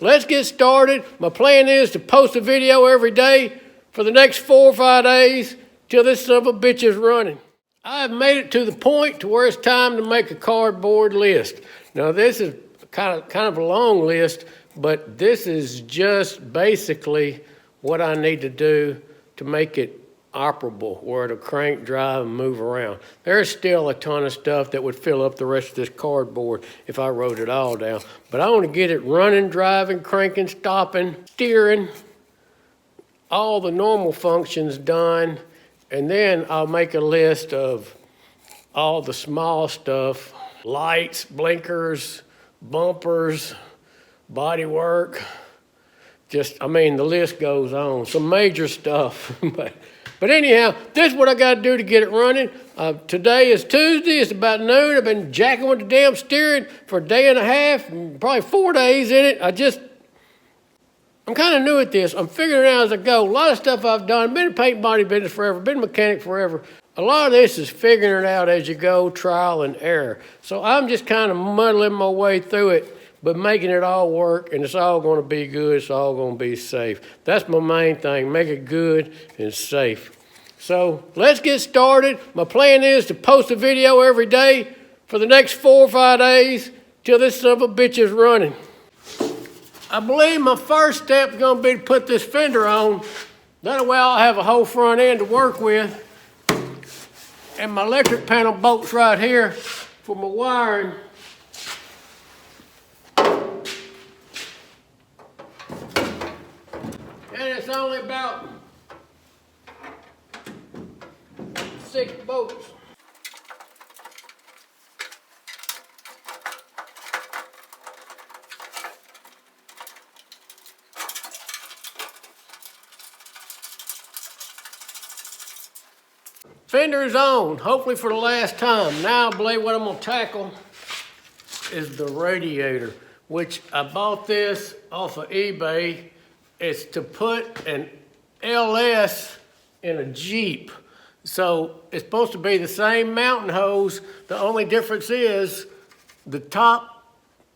let's get started. My plan is to post a video every day for the next 4 or 5 days till this son of a bitch is running. I've made it to the point to where it's time to make a cardboard list. Now this is kind of a long list, but this is just basically what I need to do to make it operable, where it'll crank, drive, and move around. There's still a ton of stuff that would fill up the rest of this cardboard if I wrote it all down. But I want to get it running, driving, cranking, stopping, steering, all the normal functions done. And then I'll make a list of all the small stuff, lights, blinkers, bumpers, body work. The list goes on. Some major stuff. But anyhow, this is what I got to do to get it running. Today is Tuesday. It's about noon. I've been jacking with the damn steering for a day and a half, probably 4 days in it. I'm kind of new at this. I'm figuring it out as I go. A lot of stuff I've done. Been in paint and body business forever. Been a mechanic forever. A lot of this is figuring it out as you go, trial and error. So I'm just kind of muddling my way through it, but making it all work, and it's all going to be good. It's all going to be safe. That's my main thing. Make it good and safe. So let's get started. My plan is to post a video every day for the next 4 or 5 days till this son of a bitch is running. I believe my first step is going to be to put this fender on. That way I'll have a whole front end to work with. And my electric panel bolts right here for my wiring. And it's only about 6 bolts. Fender is on, hopefully for the last time. Now I believe what I'm gonna tackle is the radiator, which I bought this off of eBay. It's to put an LS in a Jeep. So it's supposed to be the same mountain hose. The only difference is the top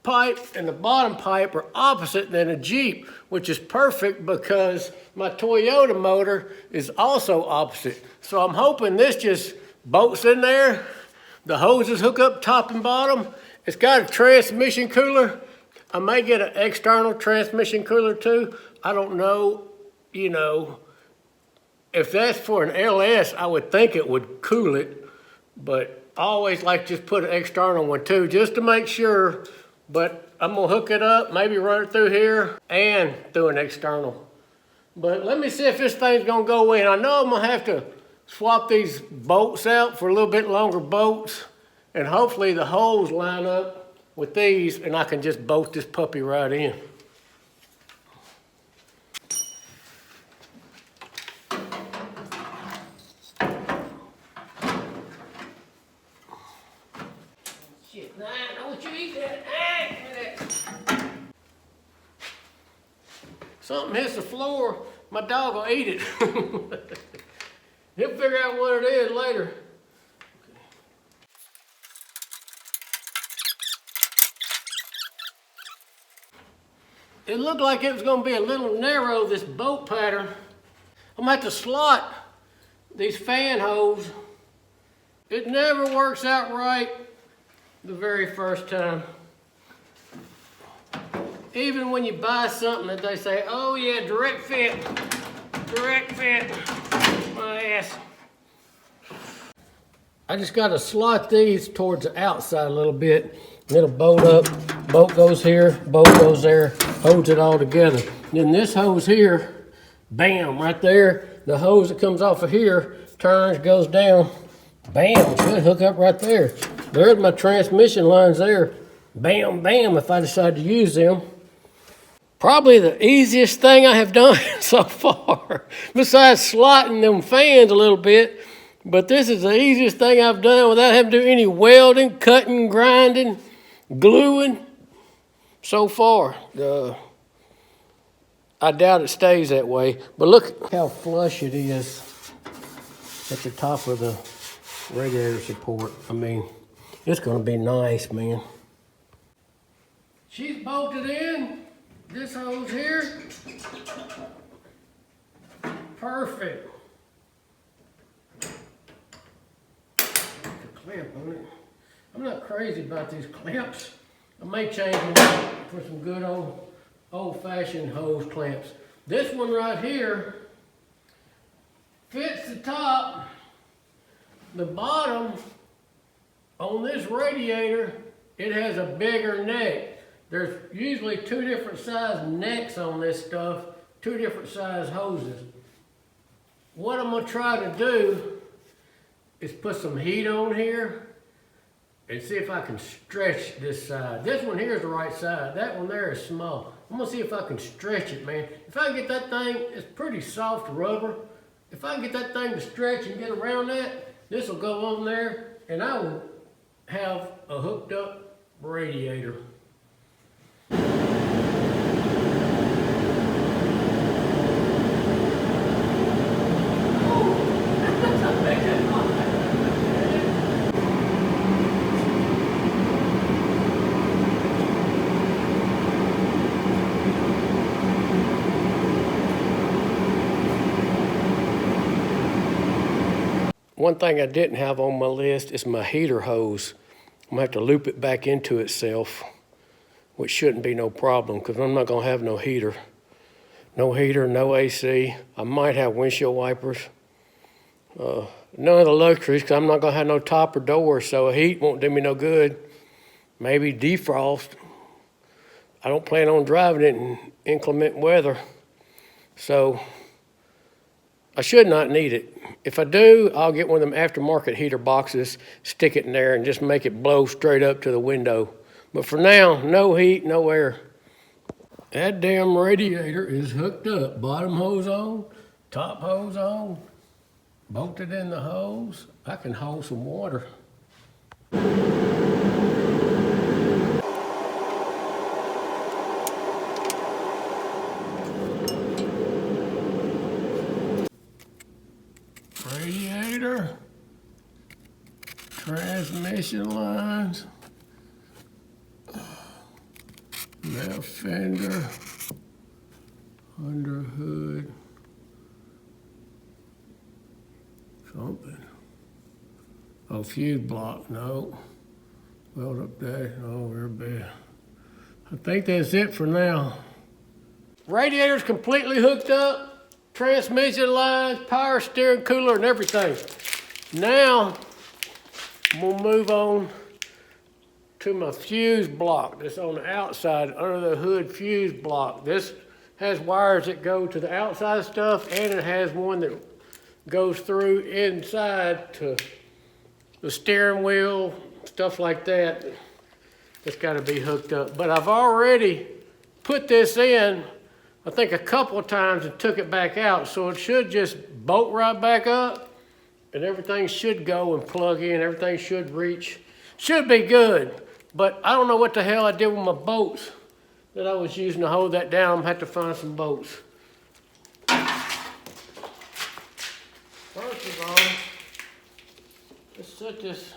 pipe and the bottom pipe are opposite than a Jeep, which is perfect because my Toyota motor is also opposite. So I'm hoping this just bolts in there. The hoses hook up top and bottom. It's got a transmission cooler. I may get an external transmission cooler too. I don't know, if that's for an LS, I would think it would cool it, but I always like to just put an external one too, just to make sure. But I'm gonna hook it up, maybe run it through here and through an external. But let me see if this thing's gonna go in. I know I'm gonna have to swap these bolts out for a little bit longer bolts, and hopefully the holes line up with these and I can just bolt this puppy right in. Shit, nah, don't you eat that. Something hits the floor, my dog will eat it. He'll figure out what it is later. It looked like it was going to be a little narrow, this bolt pattern. I'm going to have to slot these fan hoses. It never works out right the very first time. Even when you buy something that they say, oh yeah, direct fit, my ass. I just got to slot these towards the outside a little bit. It'll bolt up, bolt goes here, bolt goes there, holds it all together. Then this hose here, bam, right there, the hose that comes off of here, turns, goes down, bam, should hook up right there. There's my transmission lines there, bam, bam, if I decide to use them. Probably the easiest thing I have done so far, besides slotting them fans a little bit. But this is the easiest thing I've done without having to do any welding, cutting, grinding, gluing so far. I doubt it stays that way. But look how flush it is at the top of the radiator support. I mean, it's going to be nice, man. She's bolted in. This hose here, perfect. Clamp on it. I'm not crazy about these clamps. I may change them for some good old-fashioned hose clamps. This one right here fits the top. The bottom on this radiator, it has a bigger neck. There's usually 2 different size necks on this stuff, 2 different size hoses. What I'm gonna try to do is put some heat on here and see if I can stretch this side. This one here is the right side. That one there is small. I'm gonna see if I can stretch it, man. If I can get that thing, it's pretty soft rubber. If I can get that thing to stretch and get around that, this will go on there and I will have a hooked up radiator. One thing I didn't have on my list is my heater hose. I'm gonna have to loop it back into itself, which shouldn't be no problem because I'm not gonna have no heater. No heater, no AC. I might have windshield wipers. None of the luxuries because I'm not gonna have no top or door, so heat won't do me no good. Maybe defrost. I don't plan on driving it in inclement weather, so I should not need it. If I do, I'll get one of them aftermarket heater boxes, stick it in there, and just make it blow straight up to the window. But for now, no heat, no air. That damn radiator is hooked up. Bottom hose on, top hose on, bolted in the hose. I can hold some water. Radiator, transmission lines, left fender, under hood, something. Oh, fuse block, no. Weld up there, oh, we're bad. I think that's it for now. Radiator's completely hooked up. Transmission lines, power steering cooler, and everything. Now, we'll move on to my fuse block that's on the outside, under the hood fuse block. This has wires that go to the outside stuff, and it has one that goes through inside to the steering wheel, stuff like that. That's gotta be hooked up. But I've already put this in, I think a couple of times, and took it back out, so it should just bolt right back up and everything should go and plug in, everything should reach, should be good. But I don't know what the hell I did with my bolts that I was using to hold that down. I'm gonna have to find some bolts. First of all, let's set this.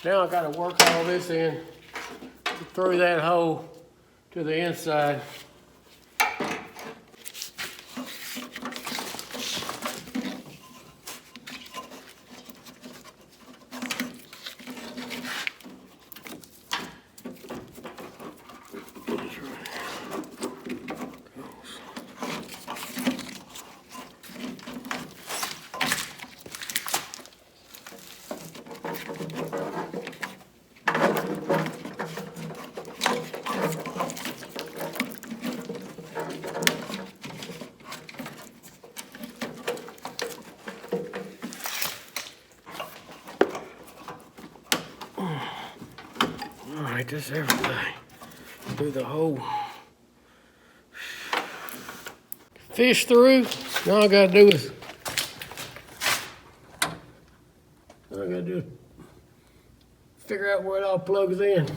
Now I gotta work all this in through that hole to the inside. Alright, this everything. Do the whole fish through. Now all I gotta do is figure out where it all plugs in.